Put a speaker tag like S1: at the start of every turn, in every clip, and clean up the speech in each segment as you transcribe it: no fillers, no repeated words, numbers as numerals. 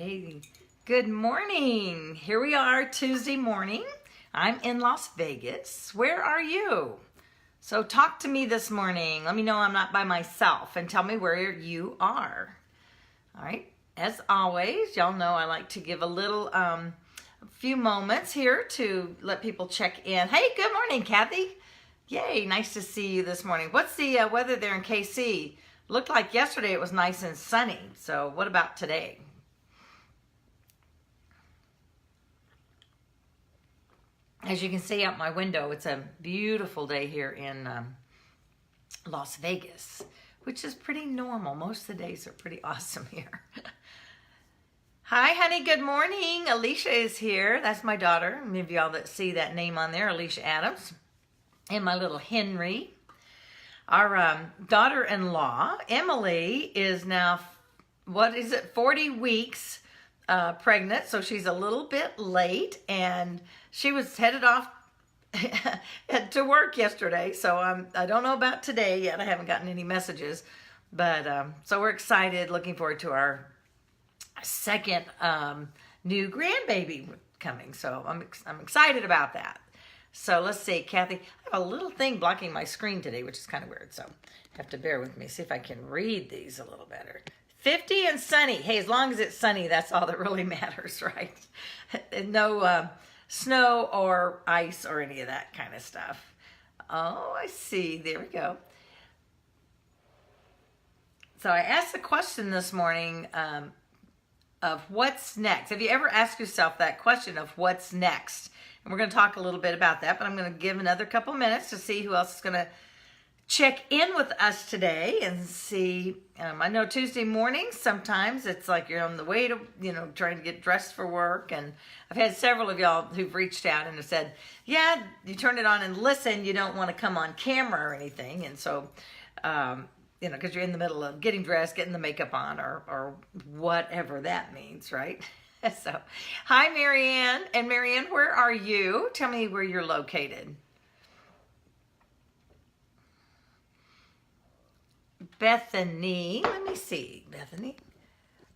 S1: Hey, good morning. Here we are Tuesday morning. I'm in Las Vegas. Where are you? So talk to me this morning. Let me know I'm not by myself and tell me where you are. All right. As always, y'all know I like to give a few moments here to let people check in. Hey, good morning, Kathy. Yay, nice to see you this morning. What's the weather there in KC? Looked like yesterday it was nice and sunny. So what about today? As you can see out my window, it's a beautiful day here in Las Vegas, which is pretty normal. Most of the days are pretty awesome here. Hi, honey. Good morning. Alicia is here. That's my daughter. Many of y'all that see that name on there, Alicia Adams. And my little Henry. Our daughter-in-law, Emily, is now, 40 weeks pregnant. So she's a little bit late. And she was headed off to work yesterday. So I don't know about today yet. I haven't gotten any messages. But so we're excited, looking forward to our second new grandbaby coming. So I'm excited about that. So let's see, Kathy. I have a little thing blocking my screen today, which is kind of weird. So you have to bear with me. See if I can read these a little better. 50 and sunny. Hey, as long as it's sunny, that's all that really matters, right? No snow or ice or any of that kind of stuff. Oh, I see. There we go. So I asked the question this morning of what's next. Have you ever asked yourself that question of what's next? And we're going to talk a little bit about that, but I'm going to give another couple minutes to see who else is going to check in with us today and see. I know Tuesday mornings, sometimes it's like you're on the way to, trying to get dressed for work. And I've had several of y'all who've reached out and have said, yeah, you turn it on and listen. You don't want to come on camera or anything. And so, because you're in the middle of getting dressed, getting the makeup on, or whatever that means, right? So, hi, Marianne. And Marianne, where are you? Tell me where you're located. Bethany. Let me see. Bethany.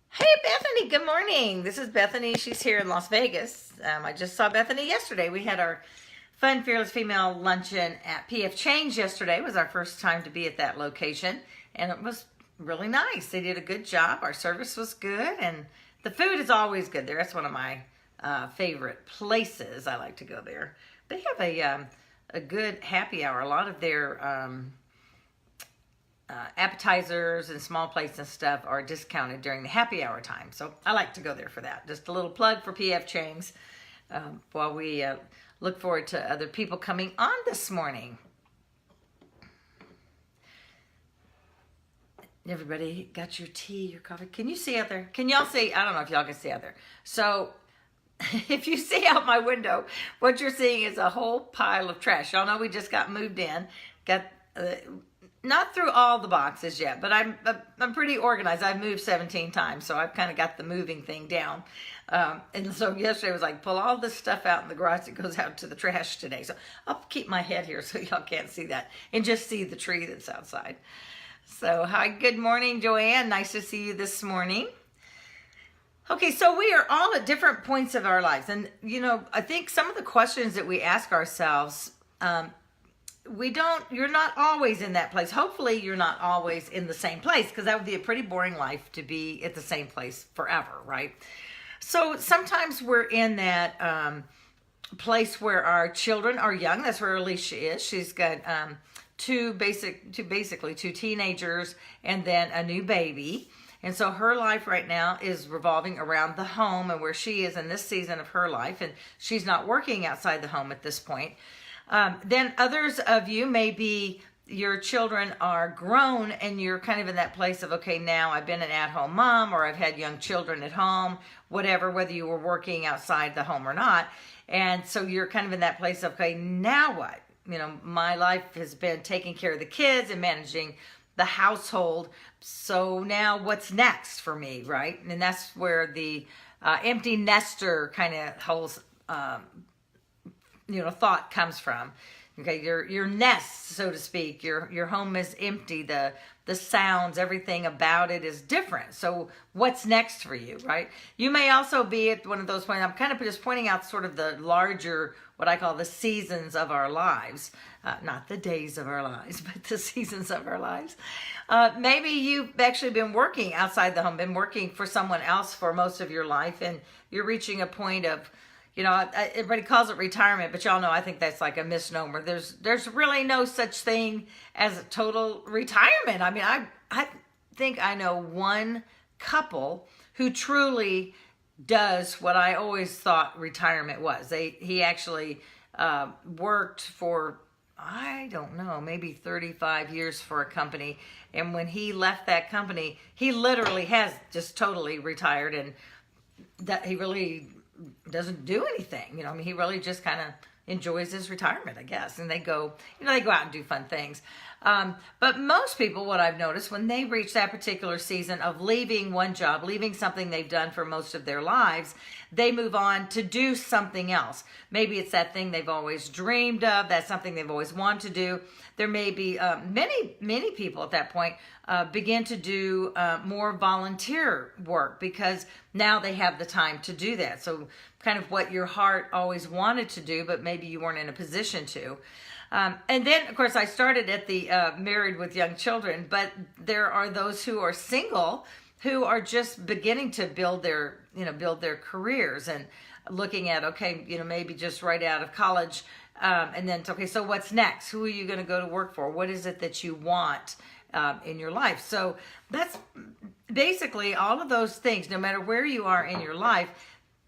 S1: Hey, Bethany. Good morning. This is Bethany. She's here in Las Vegas. I just saw Bethany yesterday. We had our Fun Fearless Female Luncheon at PF Change yesterday. It was our first time to be at that location. And it was really nice. They did a good job. Our service was good. And the food is always good there. That's one of my favorite places. I like to go there. They have a good happy hour. A lot of their appetizers and small plates and stuff are discounted during the happy hour time. So I like to go there for that. Just a little plug for PF Chang's while we look forward to other people coming on this morning. Everybody got your tea, your coffee. Can you see out there? Can y'all see? I don't know if y'all can see out there. So if you see out my window, what you're seeing is a whole pile of trash. Y'all know we just got moved in. Got not through all the boxes yet, but I'm pretty organized. I've moved 17 times, so I've kind of got the moving thing down. And so yesterday was like, pull all this stuff out in the garage that goes out to the trash today. So I'll keep my head here so y'all can't see that and just see the tree that's outside. So, hi, good morning, Joanne. Nice to see you this morning. Okay, so we are all at different points of our lives. And, I think some of the questions that we ask ourselves, you're not always in that place. Hopefully, you're not always in the same place, because that would be a pretty boring life to be at the same place forever, right? So sometimes we're in that place where our children are young. That's where Alicia is. She's got two teenagers and then a new baby. And so her life right now is revolving around the home and where she is in this season of her life. And she's not working outside the home at this point. Then others of you, maybe your children are grown and you're kind of in that place of, okay, now I've been an at-home mom, or I've had young children at home, whatever, whether you were working outside the home or not. And so you're kind of in that place of, okay, now what? My life has been taking care of the kids and managing the household. So now what's next for me, right? And that's where the empty nester kind of whole, thought comes from. Okay, your nest, so to speak, your home is empty. The sounds, everything about it is different. So what's next for you, right? You may also be at one of those points. I'm kind of just pointing out sort of the larger, what I call the seasons of our lives, not the days of our lives, but the seasons of our lives. Maybe you've actually been working outside the home, been working for someone else for most of your life, and you're reaching a point of, everybody calls it retirement, but y'all know I think that's like a misnomer. There's really no such thing as a total retirement. I mean, I think I know one couple who truly does what I always thought retirement was. He actually worked for, I don't know, maybe 35 years for a company. And when he left that company, he literally has just totally retired, and that he really doesn't do anything. I mean, he really just kind of enjoys his retirement, I guess. And they go out and do fun things. But most people, what I've noticed, when they reach that particular season of leaving one job, leaving something they've done for most of their lives, they move on to do something else. Maybe it's that thing they've always dreamed of. That's something they've always wanted to do. There may be many people at that point begin to do more volunteer work, because now they have the time to do that. So kind of what your heart always wanted to do, but maybe you weren't in a position to. And then, of course, I started at the married with young children, but there are those who are single who are just beginning to build their careers, and looking at, okay, maybe just right out of college, and then, okay, so what's next? Who are you going to go to work for? What is it that you want in your life? So that's basically all of those things. No matter where you are in your life,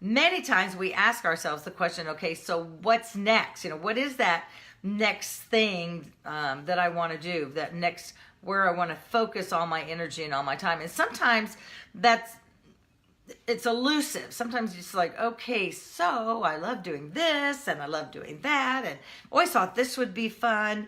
S1: many times we ask ourselves the question, okay, so what's next? What is that next thing that I want to do, that next, where I want to focus all my energy and all my time? And sometimes it's elusive. Sometimes it's like, okay, so I love doing this and I love doing that, and always thought this would be fun.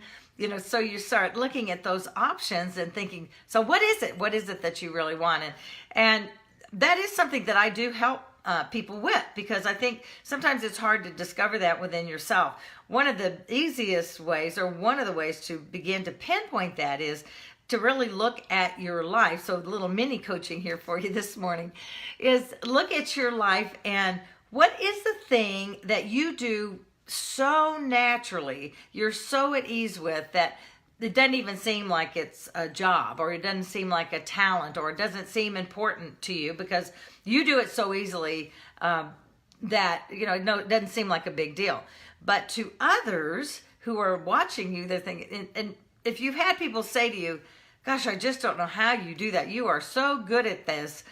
S1: So you start looking at those options and thinking, so what is it? What is it that you really want? And that is something that I do help people with, because I think sometimes it's hard to discover that within yourself. One of the easiest ways, or one of the ways to begin to pinpoint that, is to really look at your life. So a little mini coaching here for you this morning is look at your life, and what is the thing that you do so naturally, you're so at ease with, that it doesn't even seem like it's a job, or it doesn't seem like a talent, or it doesn't seem important to you because you do it so easily that, no, it doesn't seem like a big deal. But to others who are watching you, they're thinking, and if you've had people say to you, gosh, I just don't know how you do that. You are so good at this.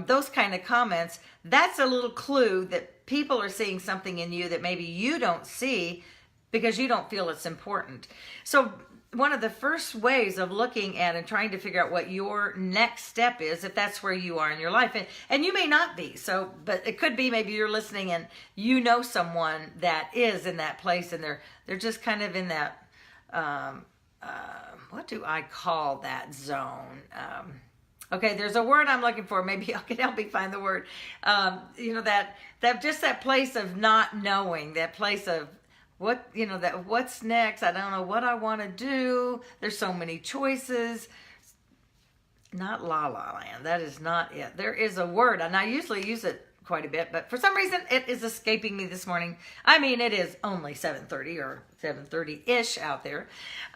S1: Those kind of comments, that's a little clue that people are seeing something in you that maybe you don't see because you don't feel it's important. So one of the first ways of looking at and trying to figure out what your next step is, if that's where you are in your life, and you may not be, but it could be maybe you're listening and you know someone that is in that place, and they're just kind of in that, what do I call that zone? Okay, there's a word I'm looking for. Maybe y'all can help me find the word. That just that place of not knowing, that place of what's next. I don't know what I want to do. There's so many choices. Not la la land. That is not it. There is a word, and I usually use it quite a bit, but for some reason it is escaping me this morning. I mean, it is only 7:30 or 7:30-ish out there.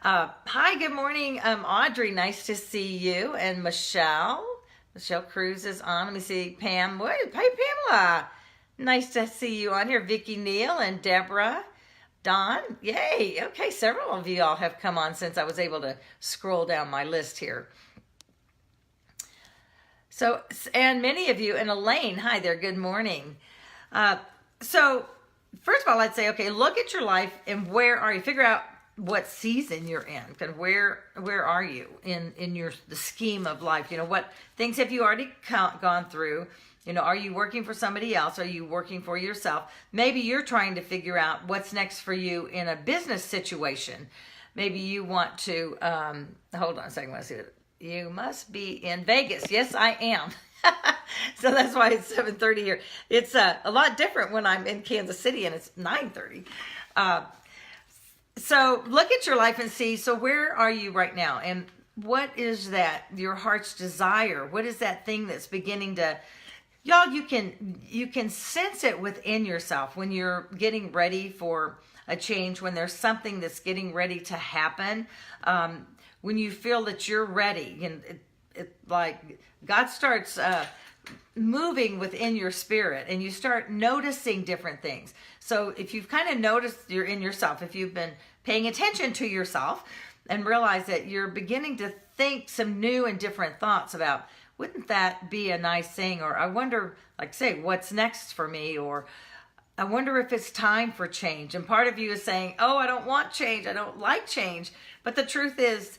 S1: Hi, good morning, Audrey. Nice to see you. And Michelle Cruz is on. Let me see. Pam. Hey, Pamela. Nice to see you on here. Vicki Neal and Deborah. Don. Yay. Okay, several of you all have come on since I was able to scroll down my list here. So, and many of you, and Elaine, hi there, good morning. So, first of all, I'd say, okay, look at your life and where are you? Figure out what season you're in. Kind of where are you in the scheme of life? What things have you already gone through? Are you working for somebody else? Are you working for yourself? Maybe you're trying to figure out what's next for you in a business situation. Maybe you want to, hold on a second, let's see it. You must be in Vegas. Yes, I am. So that's why it's 7:30 here. It's a lot different when I'm in Kansas City and it's 9:30. So look at your life and see, so where are you right now? And what is that, your heart's desire? What is that thing that's beginning to, y'all, you can sense it within yourself when you're getting ready for a change, when there's something that's getting ready to happen, when you feel that you're ready, and like God starts moving within your spirit, and you start noticing different things. So if you've kind of noticed you're in yourself, if you've been paying attention to yourself and realize that you're beginning to think some new and different thoughts about, wouldn't that be a nice thing? Or I wonder, like say, what's next for me? Or I wonder if it's time for change. And part of you is saying, oh, I don't want change. I don't like change. But the truth is,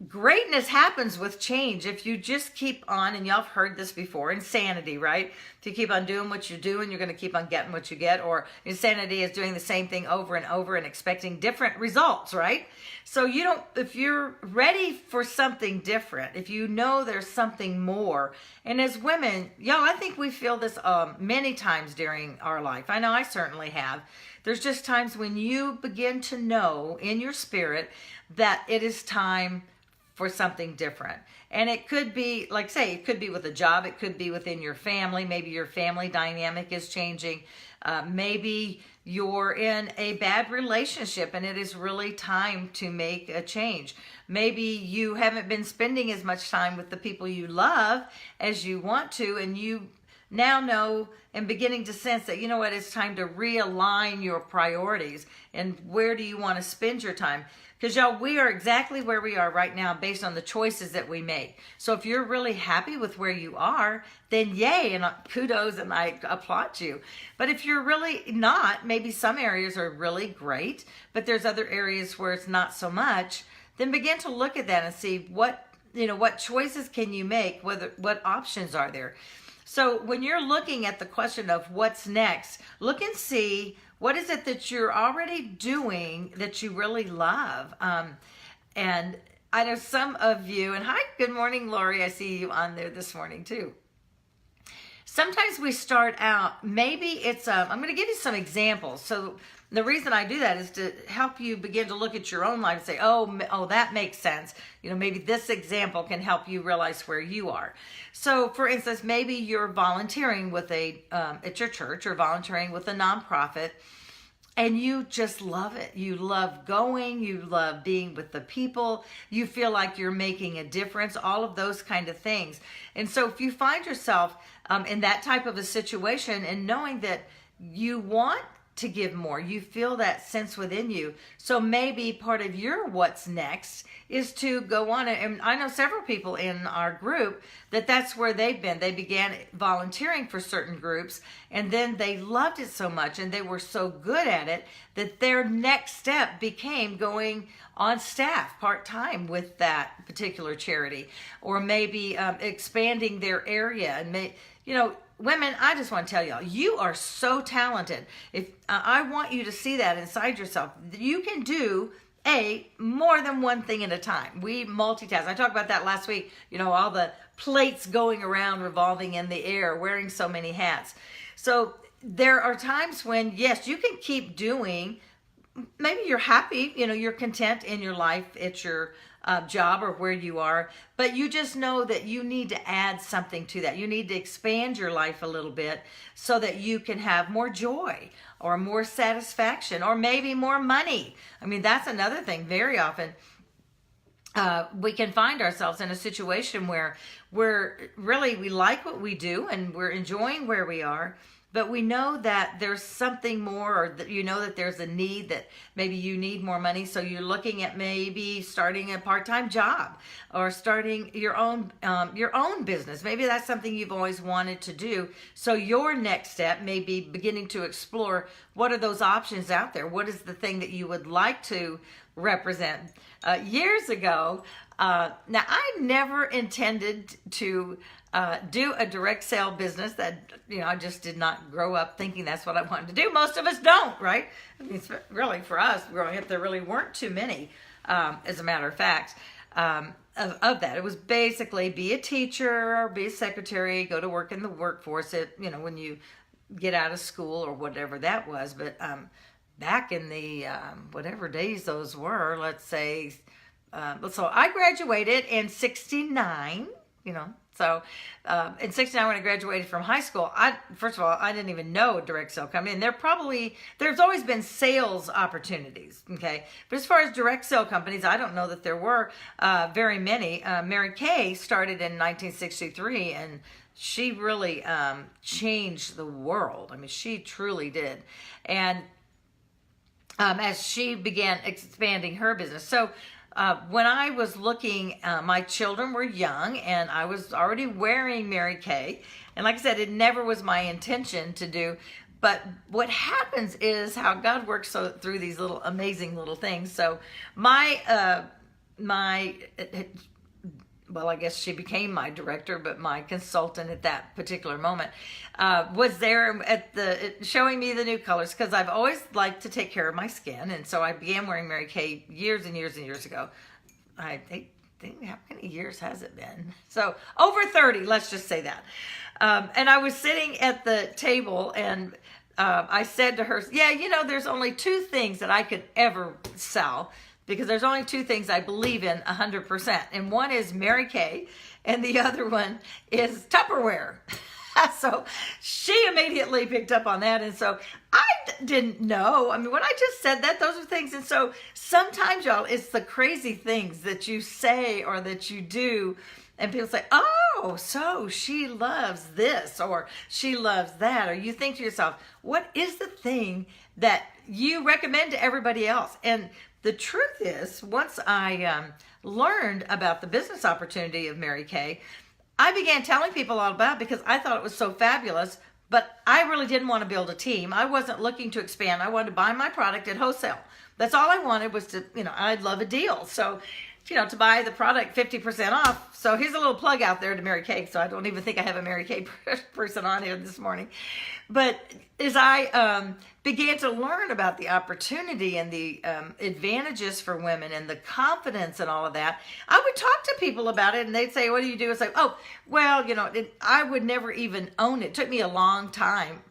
S1: greatness happens with change. If you just keep on, and y'all have heard this before, insanity, right? If you keep on doing what you're doing, you're going to keep on getting what you get. Or insanity is doing the same thing over and over and expecting different results, right? So you don't, if you're ready for something different, if you know there's something more, and as women, y'all, I think we feel this many times during our life. I know I certainly have. There's just times when you begin to know in your spirit that it is time for something different. And it could be, like say, it could be with a job, it could be within your family, maybe your family dynamic is changing, maybe you're in a bad relationship and it is really time to make a change. Maybe you haven't been spending as much time with the people you love as you want to, and you now know and beginning to sense that, you know what, it's time to realign your priorities and where do you want to spend your time. Because y'all, we are exactly where we are right now based on the choices that we make. So if you're really happy with where you are, then yay, and kudos, and I applaud you. But if you're really not, maybe some areas are really great, but there's other areas where it's not so much, then begin to look at that and see what choices can you make, what options are there. So when you're looking at the question of what's next, look and see, what is it that you're already doing that you really love? And I know some of you, and hi, good morning, Lori. I see you on there this morning too. Sometimes we start out, maybe it's, I'm going to give you some examples. So the reason I do that is to help you begin to look at your own life and say, oh, that makes sense. Maybe this example can help you realize where you are. So for instance, maybe you're volunteering with at your church, or volunteering with a nonprofit, and you just love it. You love going, you love being with the people, you feel like you're making a difference, all of those kind of things. And so if you find yourself in that type of a situation, and knowing that you want to give more, you feel that sense within you. So maybe part of your what's next is to go on, and I know several people in our group that's where they've been. They began volunteering for certain groups, and then they loved it so much and they were so good at it that their next step became going on staff part-time with that particular charity, or maybe expanding their area. And women, I just want to tell y'all, you are so talented. If I want you to see that inside yourself, you can do more than one thing at a time. We multitask. I talked about that last week. All the plates going around, revolving in the air, wearing so many hats. So there are times when, yes, you can keep doing. Maybe you're happy, you're content in your life at your job or where you are, but you just know that you need to add something to that. You need to expand your life a little bit so that you can have more joy or more satisfaction or maybe more money. I mean, that's another thing. Very often we can find ourselves in a situation where we like what we do and we're enjoying where we are, but we know that there's something more, or that that there's a need, that maybe you need more money. So you're looking at maybe starting a part-time job or starting your own business. Maybe that's something you've always wanted to do. So your next step may be beginning to explore, what are those options out there? What is the thing that you would like to represent? Years ago, now I never intended to do a direct sale business. That I just did not grow up thinking that's what I wanted to do. Most of us don't, right? I mean, it's really, for us growing up, there really weren't too many, as a matter of fact, of that. It was basically be a teacher or be a secretary, go to work in the workforce when you get out of school or whatever that was. But back in the whatever days those were, let's say, so I graduated in 69, so in 69 when I graduated from high school, first of all, I didn't even know a direct sale company. And there's always been sales opportunities, okay? But as far as direct sale companies, I don't know that there were very many. Mary Kay started in 1963, and she really changed the world. I mean, she truly did. And as she began expanding her business. So when I was looking, my children were young, and I was already wearing Mary Kay. And like I said, it never was my intention to do. But what happens is how God works through these little amazing little things. So well, I guess she became my director, but my consultant at that particular moment was there showing me the new colors, because I've always liked to take care of my skin. And so I began wearing Mary Kay years and years and years ago. I think, how many years has it been? So over 30, let's just say that. And I was sitting at the table, and I said to her, there's only two things that I could ever sell, because there's only two things I believe in 100%. And one is Mary Kay, and the other one is Tupperware. So she immediately picked up on that. And so I didn't know. I mean, when I just said that, those are things. And so sometimes, y'all, it's the crazy things that you say or that you do. And people say, oh, so she loves this or she loves that. Or you think to yourself, what is the thing that you recommend to everybody else? And the truth is, once I learned about the business opportunity of Mary Kay, I began telling people all about it because I thought it was so fabulous, but I really didn't want to build a team. I wasn't looking to expand. I wanted to buy my product at wholesale. That's all I wanted was to, I'd love a deal. So, to buy the product 50% off. So here's a little plug out there to Mary Kay. So I don't even think I have a Mary Kay person on here this morning. But as I began to learn about the opportunity and the advantages for women and the confidence and all of that, I would talk to people about it, and they'd say, what do you do? It's like, oh, well, I would never even own it. It took me a long time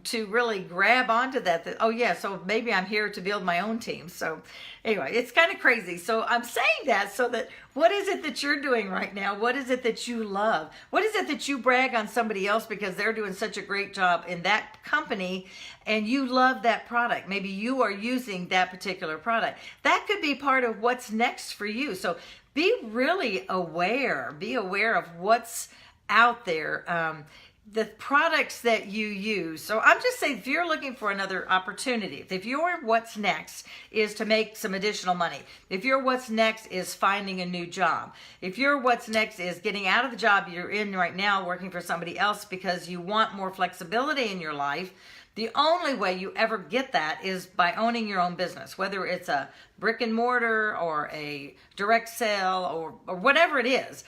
S1: to really grab onto that, oh yeah, so maybe I'm here to build my own team. So anyway, it's kind of crazy. So I'm saying that so that what is it that you're doing right now? What is it that you love? What is it that you brag on somebody else because they're doing such a great job in that company and you love that product? Maybe you are using that particular product. That could be part of what's next for you. So be really aware. Be aware of what's out there. The products that you use. So I'm just saying, if you're looking for another opportunity, if your what's next is to make some additional money, if your what's next is finding a new job, if your what's next is getting out of the job you're in right now, working for somebody else because you want more flexibility in your life, the only way you ever get that is by owning your own business, whether it's a brick and mortar or a direct sale or whatever it is.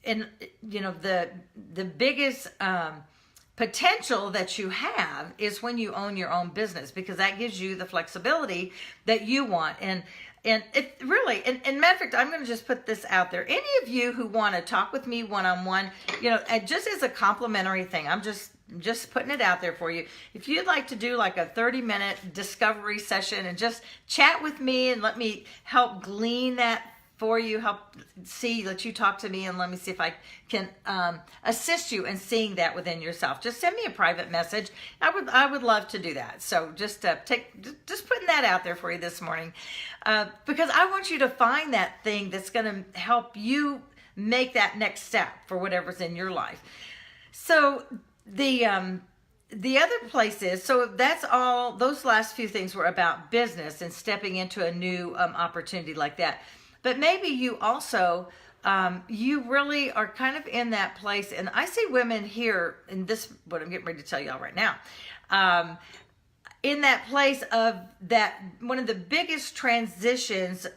S1: And the biggest potential that you have is when you own your own business, because that gives you the flexibility that you want. And it really, and matter of fact, I'm going to just put this out there. Any of you who want to talk with me one-on-one, just as a complimentary thing, I'm just putting it out there for you. If you'd like to do like a 30-minute discovery session and just chat with me and let me help glean that for you, let you talk to me and let me see if I can assist you in seeing that within yourself. Just send me a private message. I would love to do that. So just putting that out there for you this morning, because I want you to find that thing that's going to help you make that next step for whatever's in your life. So the other place is, so that's all, those last few things were about business and stepping into a new opportunity like that. But maybe you also, you really are kind of in that place. And I see women here in this, what I'm getting ready to tell y'all right now, in that place of that, one of the biggest transitions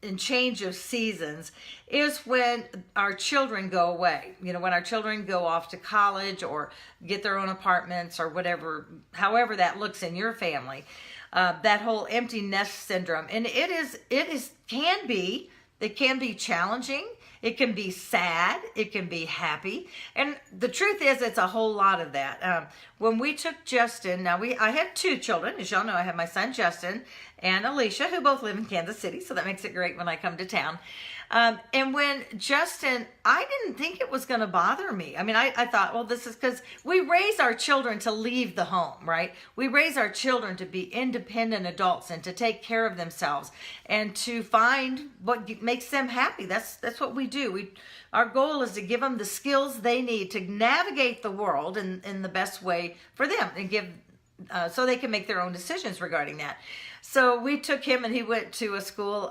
S1: and change of seasons is when our children go away. When our children go off to college or get their own apartments or whatever, however that looks in your family. That whole empty nest syndrome. And it can be challenging. It can be sad. It can be happy. And the truth is, it's a whole lot of that. When we took Justin, I have 2 children. As y'all know, I have my son Justin and Alicia, who both live in Kansas City. So that makes it great when I come to town. And when Justin, I didn't think it was going to bother me. I mean, I thought, well, this is because we raise our children to leave the home, right? We raise our children to be independent adults and to take care of themselves and to find what makes them happy. That's what we do. Our goal is to give them the skills they need to navigate the world in the best way for them and give so they can make their own decisions regarding that. So we took him and he went to a school,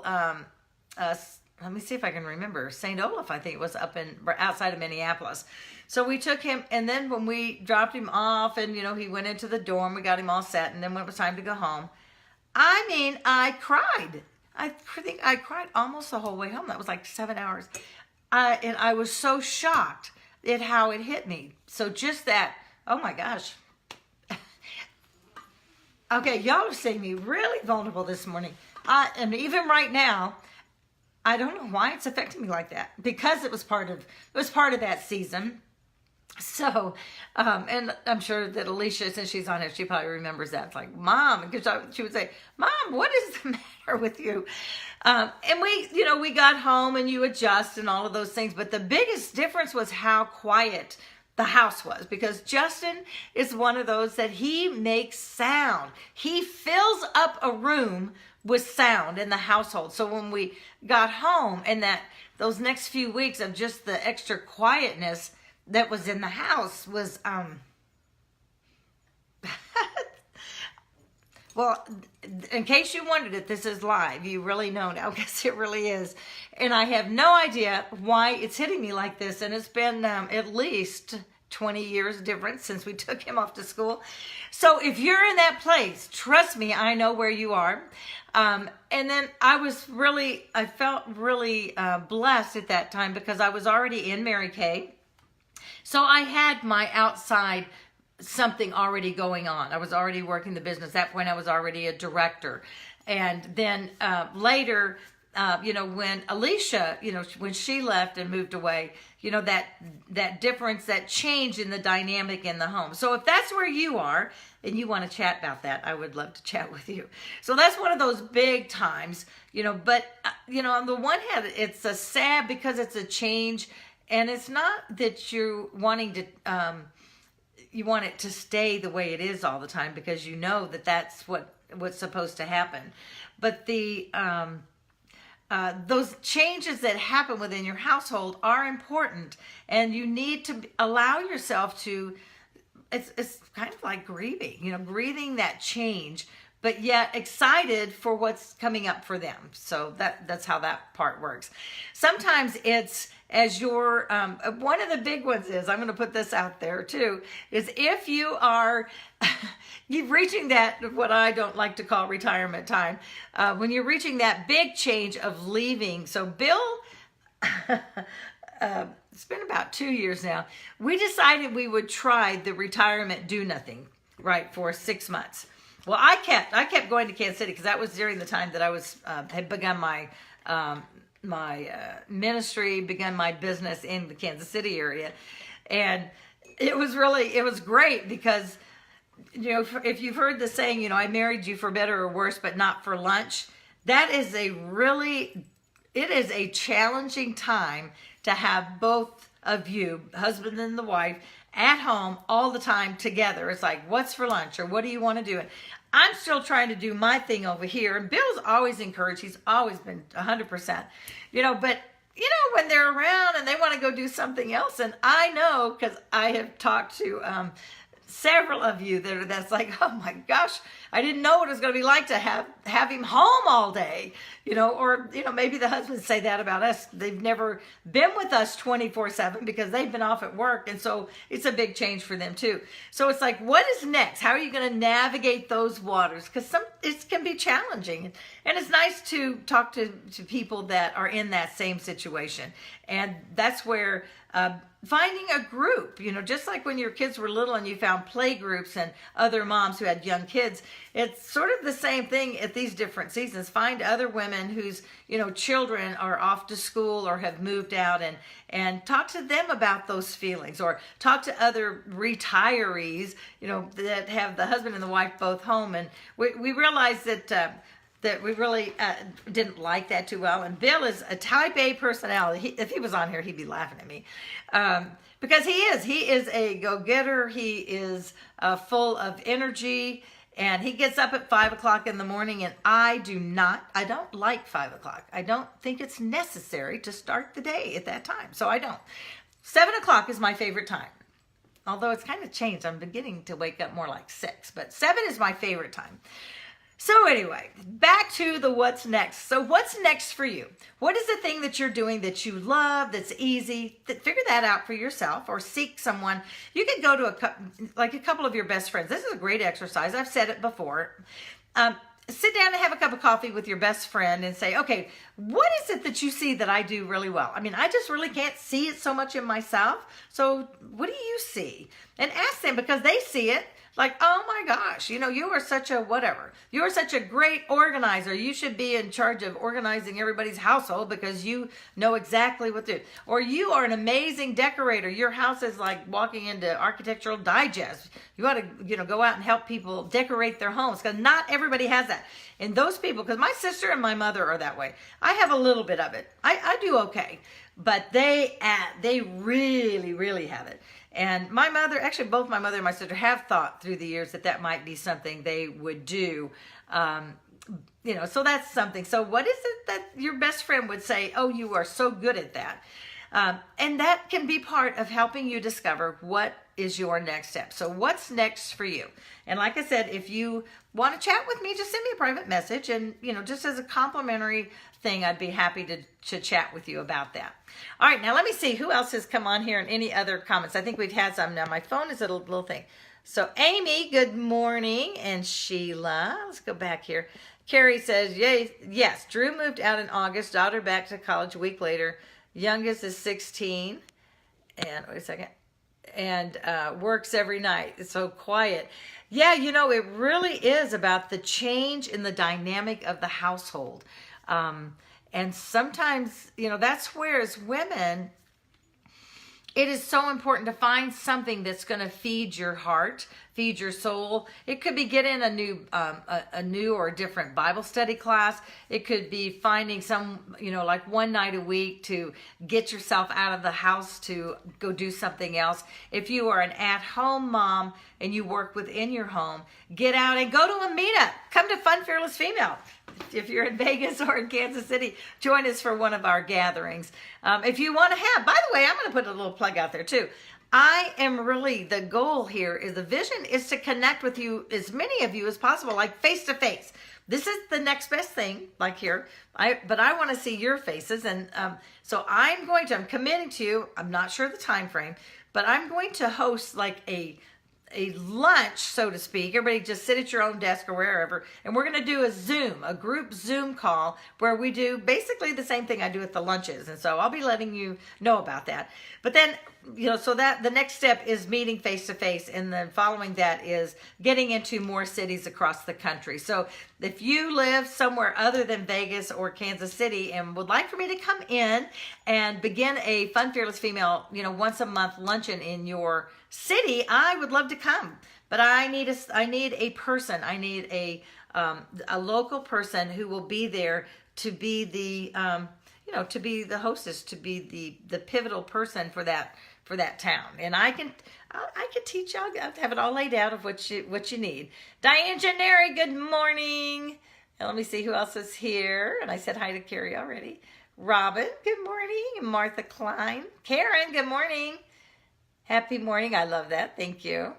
S1: let me see if I can remember, St. Olaf, I think it was outside of Minneapolis. So we took him, and then when we dropped him off and, he went into the dorm, we got him all set, and then when it was time to go home, I mean, I cried. I think I cried almost the whole way home. That was like 7 hours. And I was so shocked at how it hit me. So just that, oh my gosh. Okay, y'all are seeing me really vulnerable this morning. And even right now, I don't know why it's affecting me like that, because it was part of that season. So, and I'm sure that Alicia, since she's on it, she probably remembers that. It's like, Mom, because she would say, Mom, what is the matter with you? And we got home and you adjust and all of those things. But the biggest difference was how quiet the house was, because Justin is one of those that he makes sound. He fills up a room with sound in the household. So when we got home and those next few weeks of just the extra quietness that was in the house was, well, in case you wondered if this is live, you really know now, because it really is. And I have no idea why it's hitting me like this. And it's been at least 20 years difference since we took him off to school. So if you're in that place, trust me, I know where you are. And then I felt really blessed at that time, because I was already in Mary Kay. So I had my outside something already going on. I was already working the business. At that point, I was already a director. And then later, when Alicia, when she left and moved away, that difference, that change in the dynamic in the home. So if that's where you are and you want to chat about that, I would love to chat with you. So that's one of those big times, but, on the one hand, it's a sad because it's a change, and it's not that you're wanting to, you want it to stay the way it is all the time, because you know that that's what's supposed to happen. But those changes that happen within your household are important, and you need to allow yourself to, it's kind of like grieving, grieving that change, but yet excited for what's coming up for them. So that's how that part works. Sometimes it's as you're, one of the big ones is, I'm going to put this out there too, is if you are, you're reaching that, what I don't like to call retirement time, when you're reaching that big change of leaving. So Bill, it's been about 2 years now, we decided we would try the retirement do nothing, right, for 6 months. Well, I kept going to Kansas City, because that was during the time that I had begun my ministry, begun my business in the Kansas City area. And it was great, because, if you've heard the saying, I married you for better or worse, but not for lunch, that is it is a challenging time to have both of you, husband and the wife, at home all the time together. It's like, what's for lunch, or what do you want to do? And I'm still trying to do my thing over here. And Bill's always encouraged. He's always been 100%, but when they're around and they want to go do something else. And I know, because I have talked to several of you that's like, oh my gosh, I didn't know what it was going to be like to have him home all day, or maybe the husbands say that about us. They've never been with us 24/7 because they've been off at work, and so it's a big change for them too. So it's like, what is next? How are you going to navigate those waters? Because it can be challenging, and it's nice to talk to people that are in that same situation. And that's where Finding a group, just like when your kids were little and you found play groups and other moms who had young kids, it's sort of the same thing at these different seasons. Find other women whose, children are off to school or have moved out, and talk to them about those feelings, or talk to other retirees, that have the husband and the wife both home. And we realized that we really didn't like that too well. And Bill is a type A personality. If he was on here, he'd be laughing at me. Because he is a go-getter. He is full of energy, and he gets up at 5 o'clock in the morning, and I don't like 5 o'clock. I don't think it's necessary to start the day at that time. So I don't. 7 o'clock is my favorite time. Although it's kind of changed. I'm beginning to wake up more like 6, but 7 is my favorite time. So anyway, back to the what's next. So what's next for you? What is the thing that you're doing that you love, that's easy? Figure that out for yourself, or seek someone. You could go to a couple of your best friends. This is a great exercise. I've said it before. Sit down and have a cup of coffee with your best friend and say, okay, what is it that you see that I do really well? I mean, I just really can't see it so much in myself. So what do you see? And ask them, because they see it. Like, oh my gosh, you are such a whatever. You are such a great organizer. You should be in charge of organizing everybody's household because you know exactly what to do. Or you are an amazing decorator. Your house is like walking into Architectural Digest. You ought to, go out and help people decorate their homes, because not everybody has that. And those people, because my sister and my mother are that way. I have a little bit of it. I do okay. But they really, really have it. And my mother, actually both my mother and my sister, have thought through the years that might be something they would do. So that's something. So what is it that your best friend would say, oh, you are so good at that? And that can be part of helping you discover what is your next step. So what's next for you? And like I said, if you want to chat with me, just send me a private message. And, just as a complimentary thing, I'd be happy to chat with you about that. All right, now let me see who else has come on here and any other comments. I think we've had some. Now my phone is a little thing. So Amy, good morning. And Sheila, let's go back here. Carrie says, yay, yes, Drew moved out in August, daughter back to college a week later. Youngest is 16. And wait a second. And works every night. It's so quiet. Yeah, it really is about the change in the dynamic of the household. And sometimes, that's where as women, it is so important to find something that's going to feed your heart, feed your soul. It could be getting a new or a different Bible study class. It could be finding some, like one night a week to get yourself out of the house to go do something else. If you are an at-home mom and you work within your home, get out and go to a meetup. Come to Fun Fearless Female. If you're in Vegas or in Kansas City, join us for one of our gatherings. If you want to have, by the way, I'm going to put a little plug out there too. The goal here is, the vision is to connect with you, as many of you as possible, like face to face. This is the next best thing, like here. But I want to see your faces. And so I'm committing to, I'm not sure the time frame, but I'm going to host like a lunch, so to speak. Everybody just sit at your own desk or wherever, and we're going to do a group Zoom call where we do basically the same thing I do at the lunches. And so I'll be letting you know about that. But then, so that the next step is meeting face to face, and then following that is getting into more cities across the country. So if you live somewhere other than Vegas or Kansas City and would like for me to come in and begin a Fun Fearless Female, once a month luncheon in your city, I would love to come. But I need a person. I need a local person who will be there to be the to be the hostess, to be the pivotal person for that town. And I can teach you. I'll have it all laid out of what you need. Diane Gennari, good morning. And let me see who else is here. And I said hi to Carrie already. Robin, good morning. And Martha Klein. Karen, good morning. Happy morning. I love that. Thank you.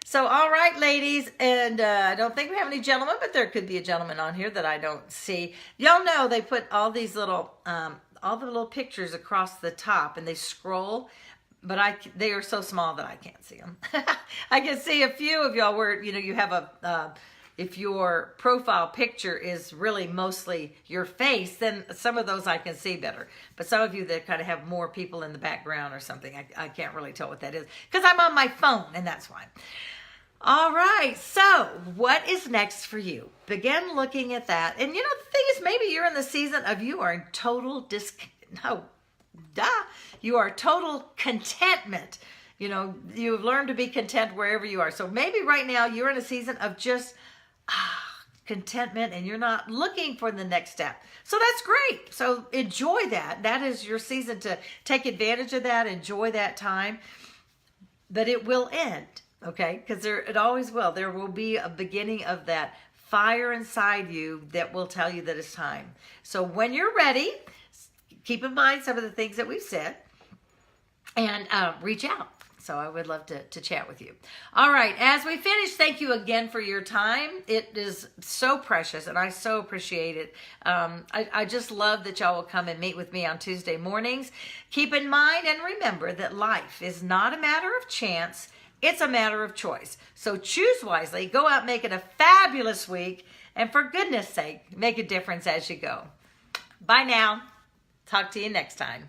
S1: So, all right, ladies, and I don't think we have any gentlemen, but there could be a gentleman on here that I don't see. Y'all know they put all these little, all the little pictures across the top, and they scroll, but they are so small that I can't see them. I can see a few of y'all where, you have if your profile picture is really mostly your face, then some of those I can see better. But some of you that kind of have more people in the background or something, I can't really tell what that is because I'm on my phone, and that's why. All right, so what is next for you? Begin looking at that. And you know, the thing is, maybe you're in the season of you are in total you are total contentment. You know, you've learned to be content wherever you are. So maybe right now you're in a season of just contentment, and you're not looking for the next step. So that's great. So enjoy that. That is your season to take advantage of that. Enjoy that time. But it will end, okay? Because it always will. There will be a beginning of that fire inside you that will tell you that it's time. So when you're ready, keep in mind some of the things that we've said and reach out. So I would love to chat with you. All right, as we finish, thank you again for your time. It is so precious, and I so appreciate it. I just love that y'all will come and meet with me on Tuesday mornings. Keep in mind and remember that life is not a matter of chance. It's a matter of choice. So choose wisely. Go out, make it a fabulous week. And for goodness sake, make a difference as you go. Bye now. Talk to you next time.